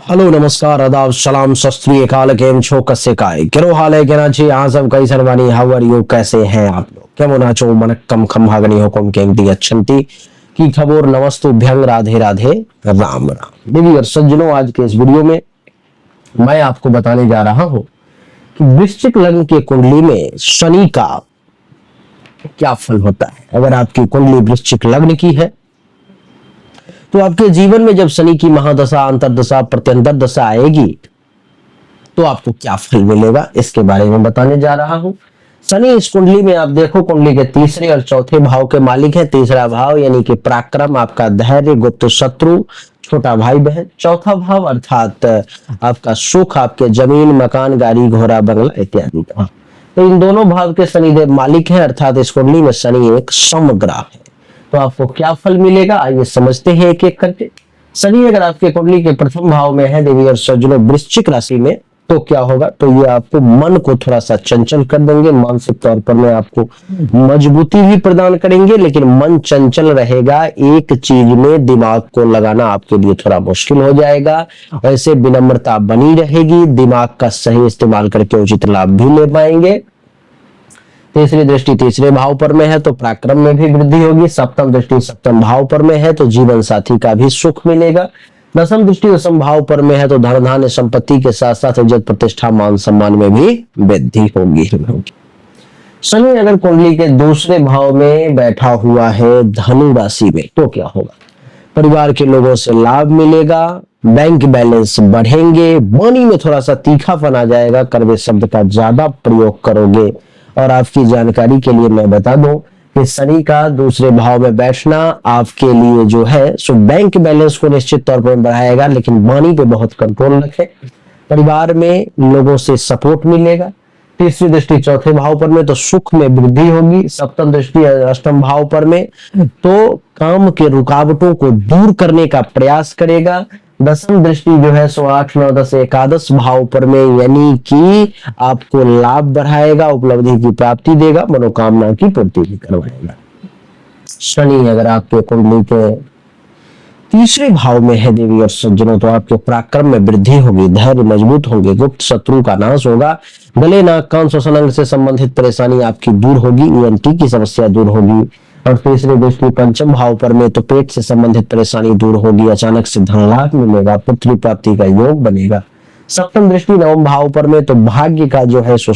Hello नमस्कार आदाब सलाम सत श्री अकाल केम छो कसे काय केरो हाल है केना छी अहाँ सब कैसन बानी हाउ आर यू कैसे हैं आप लोग केमन आछो मनक्कम खमहागनी हुकुम केमती अच्छंती की खबर नमस्तुभ्यं राधे राधे राम राम देवी सज्जनों आज के इस वीडियो में मैं आपको बताने जा रहा हूं कि वृश्चिक लग्न की कुंडली में शनि का क्या फल होता है। अगर आपकी कुंडली वृश्चिक लग्न की है तो आपके जीवन में जब शनि की महादशा अंतरदशा प्रत्यंतर दशा आएगी तो आपको क्या फल मिलेगा इसके बारे में बताने जा रहा हूं। शनि इस कुंडली में आप देखो कुंडली के तीसरे और चौथे भाव के मालिक हैं। तीसरा भाव यानी कि पराक्रम, आपका धैर्य, गुप्त शत्रु, छोटा भाई बहन। चौथा भाव अर्थात आपका सुख, आपके जमीन मकान गाड़ी घोड़ा बंगला इत्यादि का। तो इन दोनों भाव के शनिदेव मालिक हैं, अर्थात इस कुंडली में शनि एक समग्रह है। तो आपको क्या फल मिलेगा आइए समझते हैं एक एक करके। शनि अगर आपके कुंडली के प्रथम भाव में है देवी और सज्जनों वृश्चिक राशि में तो क्या होगा, तो ये आपको मन को थोड़ा सा चंचल कर देंगे। मानसिक तौर पर में आपको मजबूती भी प्रदान करेंगे, लेकिन मन चंचल रहेगा। एक चीज में दिमाग को लगाना आपके लिए थोड़ा मुश्किल हो जाएगा। ऐसे विनम्रता बनी रहेगी, दिमाग का सही इस्तेमाल करके उचित लाभ भी ले पाएंगे। तीसरी दृष्टि तीसरे भाव पर में है तो पराक्रम में भी वृद्धि होगी। सप्तम दृष्टि सप्तम भाव पर में है तो जीवन साथी का भी सुख मिलेगा। दसम दृष्टि दसम भाव पर में है तो धन धान्य संपत्ति के साथ साथ इज्जत प्रतिष्ठा मान सम्मान में भी वृद्धि होगी। शनि अगर कुंडली के दूसरे भाव में बैठा हुआ है धनु राशि में तो क्या होगा, परिवार के लोगों से लाभ मिलेगा, बैंक बैलेंस बढ़ेंगे, वाणी में थोड़ा सा तीखापन आ जाएगा, कड़वे शब्द का ज्यादा प्रयोग करोगे। और आपकी जानकारी के लिए मैं बता दूं कि शनि का दूसरे भाव में बैठना आपके लिए जो है सो बैंक बैलेंस को निश्चित तौर पर बढ़ाएगा, लेकिन वाणी पे बहुत कंट्रोल रखें। परिवार में लोगों से सपोर्ट मिलेगा। तीसरी दृष्टि चौथे भाव पर में तो सुख में वृद्धि होगी। सप्तम दृष्टि अष्टम भाव पर में तो काम के रुकावटों को दूर करने का प्रयास करेगा। दसम दृष्टि जो है सो 8 9 10 एकादश भाव पर में यानी कि आपको लाभ बढ़ाएगा, उपलब्धि की प्राप्ति देगा, मनोकामना की पूर्ति भी करवाएगा। शनि अगर आपके कुंडली के तीसरे भाव में है देवी और सज्जनों तो आपके पराक्रम में वृद्धि होगी, धैर्य मजबूत होंगे, गुप्त शत्रु का नाश होगा, गले नाक कान श्वसन अंग से संबंधित परेशानी आपकी दूर होगी, ईएनटी की समस्या दूर होगी। और तीसरी दृष्टि पंचम भाव पर में तो पेट से संबंधित परेशानी दूर होगी, अचानक से धन लाभ मिलेगा, पुत्री प्राप्ति का योग बनेगा। सप्तम दृष्टि नवम भाव पर में तो भाग्य का जो है सो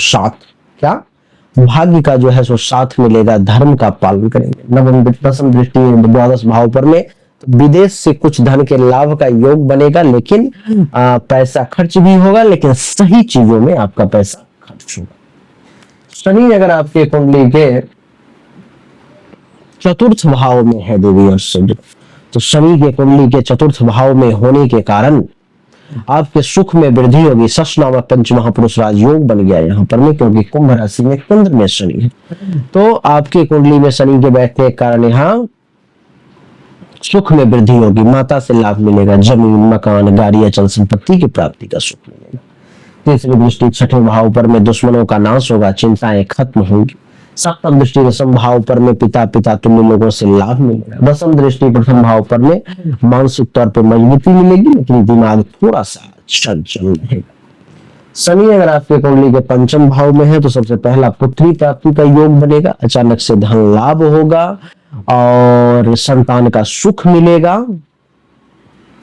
भाग्य का जो है सो साथ मिलेगा, धर्म का पालन करेंगे। नवम दसम दृष्टि द्वादश भाव पर में तो विदेश से कुछ धन के लाभ का योग बनेगा, लेकिन पैसा खर्च भी होगा, लेकिन सही चीजों में आपका पैसा खर्च होगा। शनि अगर आपके कुंडली के चतुर्थ भाव में है देवी और सज्जनों तो शनि के कुंडली के चतुर्थ भाव में होने के कारण आपके सुख में वृद्धि होगी। शश नामक पंच महापुरुष राजयोग बन गया यहाँ पर में, क्योंकि कुंभ राशि में केंद्र में शनि है। तो आपके कुंडली में शनि के बैठने के कारण यहाँ सुख में वृद्धि होगी, माता से लाभ मिलेगा, जमीन मकान गाड़ी अचल संपत्ति की प्राप्ति का सुख मिलेगा। तीसरी दृष्टि छठे भाव पर में दुश्मनों का नाश होगा, चिंताएं खत्म होंगी। सप्तम दृष्टि दसम भाव पर में पिता तुल्य लोगों से लाभ मिलेगा। दसम दृष्टि प्रथम भाव पर में मानसिक तौर पर मजबूती मिलेगी, लेकिन दिमाग थोड़ा सा चंचल रहेगा। शनि अगर आपके कुंडली के पंचम भाव में है तो सबसे पहला पुत्री प्राप्ति का योग बनेगा, अचानक से धन लाभ होगा और संतान का सुख मिलेगा।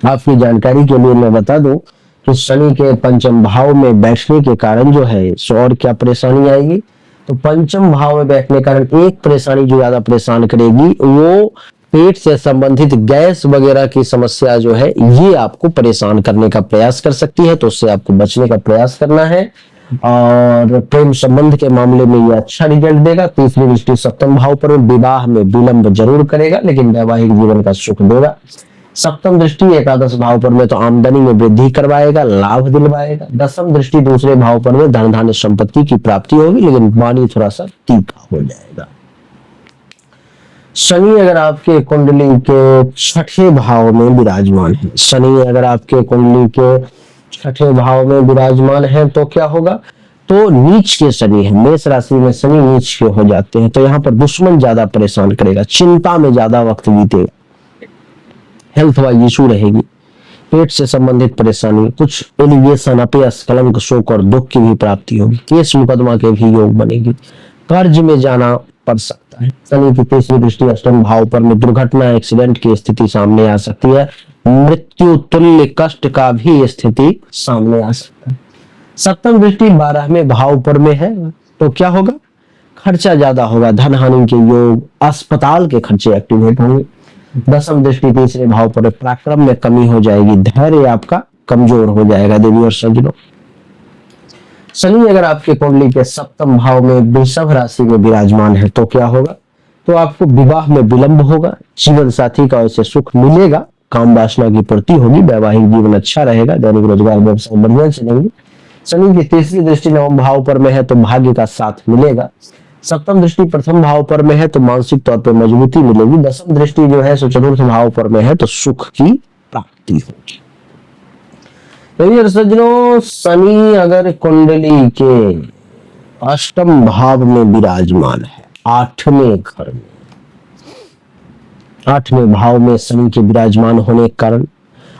आपकी जानकारी के लिए मैं बता दूं कि शनि के पंचम भाव में बैठने के कारण जो है सो और क्या परेशानी आएगी, तो पंचम भाव में बैठने के कारण एक परेशानी जो ज्यादा परेशान करेगी वो पेट से संबंधित गैस वगैरह की समस्या जो है ये आपको परेशान करने का प्रयास कर सकती है, तो उससे आपको बचने का प्रयास करना है। और प्रेम संबंध के मामले में ये अच्छा रिजल्ट देगा। तीसरी दृष्टि सप्तम भाव पर विवाह में विलंब जरूर करेगा, लेकिन वैवाहिक जीवन का सुख देगा। सप्तम दृष्टि एकादश भाव पर में तो आमदनी में वृद्धि करवाएगा, लाभ दिलवाएगा। दसम दृष्टि दूसरे भाव पर में धन धान्य संपत्ति की प्राप्ति होगी, लेकिन वाणी थोड़ा सा तीखा हो जाएगा। शनि अगर आपके कुंडली के छठे भाव में विराजमान है, शनि अगर आपके कुंडली के छठे भाव में विराजमान है तो क्या होगा, तो नीच के शनि है, मेष राशि में शनि नीच के हो जाते हैं तो यहाँ पर दुश्मन ज्यादा परेशान करेगा, चिंता में ज्यादा वक्त बीतेगा, हेल्थ वाइज इशू रहेगी, पेट से संबंधित परेशानी, कुछ एलिगेशन, अपयश, कलंक, शोक और दुख की भी प्राप्ति होगी। केस मुकदमा के भी योग बनेगी। कर्ज में जाना पड़ सकता है। शनि की तीसरी दृष्टि अष्टम भाव पर में दुर्घटना, एक्सीडेंट की स्थिति सामने आ सकती है। मृत्यु तुल्य कष्ट का भी स्थिति सामने आ सकता है। सप्तम दृष्टि 12वें भाव पर में है तो क्या होगा? खर्चा ज्यादा होगा, धन हानि के योग, अस्पताल के खर्चे एक्टिवेट होंगे। दसम दृष्टि तीसरे भाव पर, पराक्रम में कमी हो जाएगी, धैर्य आपका कमजोर हो जाएगा। देवी और सज्जनों, शनि अगर आपके कुंडली के सप्तम भाव में वृषभ राशि में विराजमान है तो क्या होगा? तो आपको विवाह में विलंब होगा, जीवन साथी का उससे सुख मिलेगा, काम वासना की पूर्ति होगी, वैवाहिक जीवन अच्छा रहेगा, दैनिक रोजगार व्यवसाय बढ़िया चलेंगे। शनि की तीसरी दृष्टि नवम भाव पर में है तो भाग्य का साथ मिलेगा। सप्तम दृष्टि प्रथम भाव पर में है तो मानसिक तौर पर मजबूती मिलेगी। दसम दृष्टि जो है सो चतुर्थ भाव पर में है तो सुख की प्राप्ति होगी। सज्जनों, शनि अगर कुंडली के अष्टम भाव में विराजमान है, आठवें घर में, आठवें भाव में शनि के विराजमान होने के कारण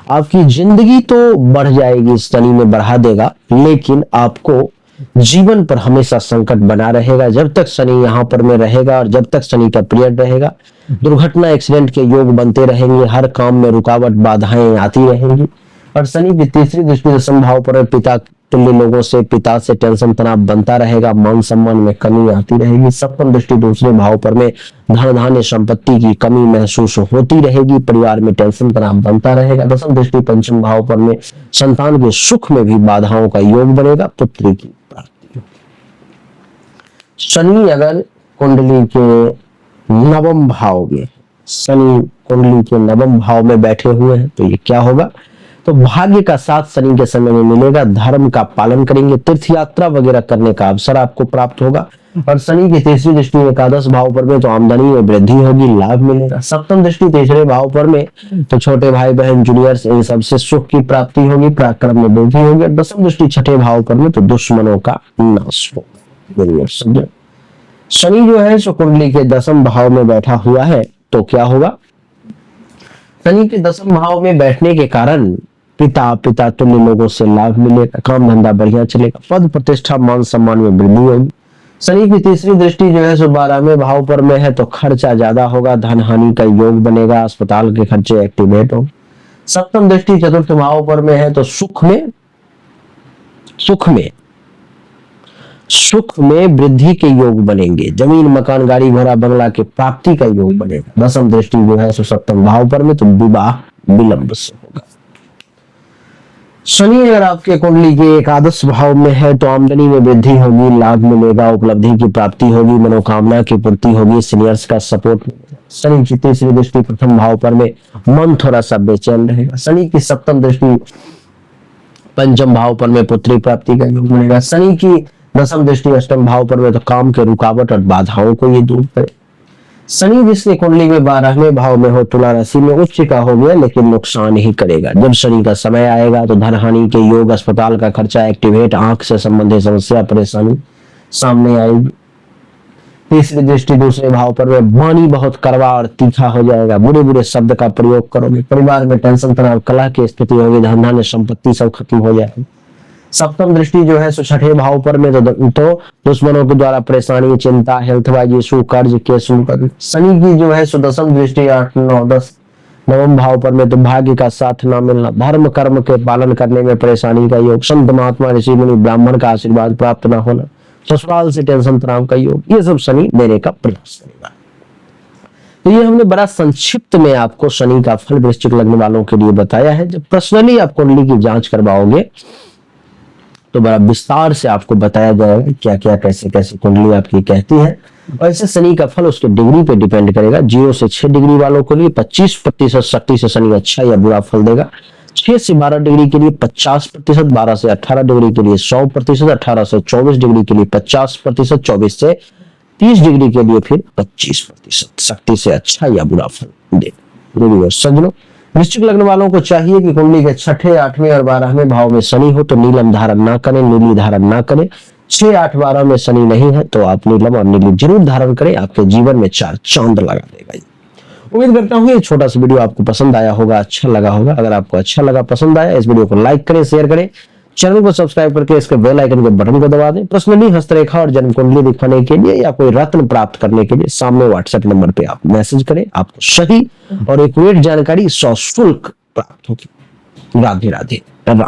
आपकी जिंदगी तो बढ़ जाएगी, शनि में बढ़ा देगा, लेकिन आपको जीवन पर हमेशा संकट बना रहेगा जब तक शनि यहाँ पर में रहेगा। और जब तक शनि का पीरियड रहेगा, दुर्घटना, एक्सीडेंट के योग बनते रहेंगे, हर काम में रुकावट, बाधाएं आती रहेंगी। और शनि की तीसरी दृष्टि दसम भाव पर पिता तुल्य लोगों से, पिता से टेंशन तनाव बनता रहेगा, मान सम्मान में कमी आती रहेगी। सप्तम दृष्टि दूसरे भाव पर में धन धान्य संपत्ति की कमी महसूस होती रहेगी, परिवार में टेंशन तनाव बनता रहेगा। दसम दृष्टि पंचम भाव पर में संतान के सुख में भी बाधाओं का योग बनेगा, पुत्री की प्राप्ति होगी। शनि अगर कुंडली के नवम भाव में, शनि कुंडली के नवम भाव में बैठे हुए हैं तो ये क्या होगा? तो भाग्य का साथ शनि के समय में मिलेगा, धर्म का पालन करेंगे, तीर्थ यात्रा वगैरह करने का अवसर आपको प्राप्त होगा। और शनि की तीसरी दृष्टि एकादश भाव पर में तो आमदनी में वृद्धि होगी, लाभ मिलेगा। सप्तम दृष्टि तीसरे भाव पर में तो छोटे भाई बहन, जूनियर्स, इन सबसे सुख की प्राप्ति होगी, पराक्रम में वृद्धि होगी। दसम दृष्टि छठे भाव पर में तो दुश्मनों का नाश होगा। शनि जो है सो कुंडली के दसम भाव में बैठा हुआ है तो क्या होगा? शनि के दसम भाव में बैठने के कारण पिता तुल्य लोगों से लाभ मिलेगा, काम धंधा बढ़िया चलेगा, पद प्रतिष्ठा मान सम्मान में वृद्धि होगी। शनि की तीसरी दृष्टि जो है सो 12वें भाव पर में है तो खर्चा ज्यादा होगा, धन हानि का योग बनेगा, अस्पताल के खर्चे एक्टिवेट होंगे। सप्तम दृष्टि चतुर्थ भाव पर में है तो सुख में वृद्धि के योग बनेंगे, जमीन मकान गाड़ी घोड़ा बंगला के प्राप्ति का योग बनेगा। दसम दृष्टि जो है सो सप्तम भाव पर में तो विवाह विलंब से होगा। शनि अगर आपके कुंडली के एकादश भाव में है तो आमदनी में वृद्धि होगी, लाभ मिलेगा, उपलब्धि की प्राप्ति होगी, मनोकामना की पूर्ति होगी, सीनियर्स का सपोर्ट मिलेगा। शनि की तीसरी दृष्टि प्रथम भाव पर में मन थोड़ा सा बेचैन रहेगा। शनि की सप्तम दृष्टि पंचम भाव पर में पुत्री प्राप्ति का योग मिलेगा। शनि की दसम दृष्टि अष्टम भाव पर में तो काम के रुकावट और बाधाओं को ये दूर करे। शनि जिसके कुंडली में 12वें भाव में हो, तुला राशि में उच्च का हो गया लेकिन नुकसान ही करेगा। जब शनि का समय आएगा तो धन हानि के योग, अस्पताल का खर्चा एक्टिवेट, आंख से संबंधित समस्या परेशानी सामने आएगी। तीसरी दृष्टि दूसरे भाव पर में वाणी बहुत कड़वा और तीखा हो जाएगा, बुरे बुरे शब्द का प्रयोग करोगे, परिवार में टेंशन तनाव कलह की स्थिति होगी, धन धान्य संपत्ति सब खत्म हो जाएगी। सप्तम दृष्टि जो है सो छठे भाव पर में तो दुश्मनों के द्वारा परेशानी, चिंता, हेल्थ वाइज इशू, कर्ज केस। शनि की जो है सो दसम दृष्टि 8, 9, 10 नवम भाव पर में तो भाग्य का साथ ना मिलना, धर्म कर्म के पालन करने में परेशानी का योग, संत महात्मा ऋषि मुनि ब्राह्मण का आशीर्वाद प्राप्त न होना, ससुराल से टेंशन तनाव का योग, ये सब शनि देने का प्रयास करेगा। तो ये हमने बड़ा संक्षिप्त में आपको शनि का फल वृश्चिक लग्न वालों के लिए बताया है। जब पर्सनली आप कुंडली की जांच करवाओगे तो बड़ा विस्तार से आपको बताया जाएगा क्या क्या कैसे कैसे कुंडली आपकी कहती है। और ऐसे शनि का फल उसके डिग्री पे डिपेंड करेगा। 0 से 6 डिग्री वालों के लिए 25% शक्ति से शनि अच्छा या बुरा फल देगा। 6 से 12 डिग्री के लिए 50%, 12 से 18 डिग्री के लिए 100%, 18 से 24 डिग्री के लिए 50%, 24 से 30 डिग्री के लिए फिर 25% शक्ति से अच्छा या बुरा फल देगा। सज्जनों, वृश्चिक लग्न वालों को चाहिए कि कुंडली के छठे, 8वें और 12वें भाव में शनि हो तो नीलम धारण ना करें, नीली धारण ना करें। 6, 8, 12 में शनि नहीं है तो आप नीलम और नीली जरूर धारण करें, आपके जीवन में 4 चांद लगा देगा। उम्मीद करता हूँ ये छोटा सा वीडियो आपको पसंद आया होगा, अच्छा लगा होगा। अगर आपको अच्छा लगा, पसंद आया, इस वीडियो को लाइक करें, शेयर करें, चैनल को सब्सक्राइब करके इसके बेल आइकन के बटन को दबा दें। पर्सनली हस्तरेखा और जन्म कुंडली दिखाने के लिए या कोई रत्न प्राप्त करने के लिए सामने व्हाट्सएप नंबर पे आप मैसेज करें, आपको सही और एक्यूरेट जानकारी सशुल्क प्राप्त होगी। राधे राधे, राम।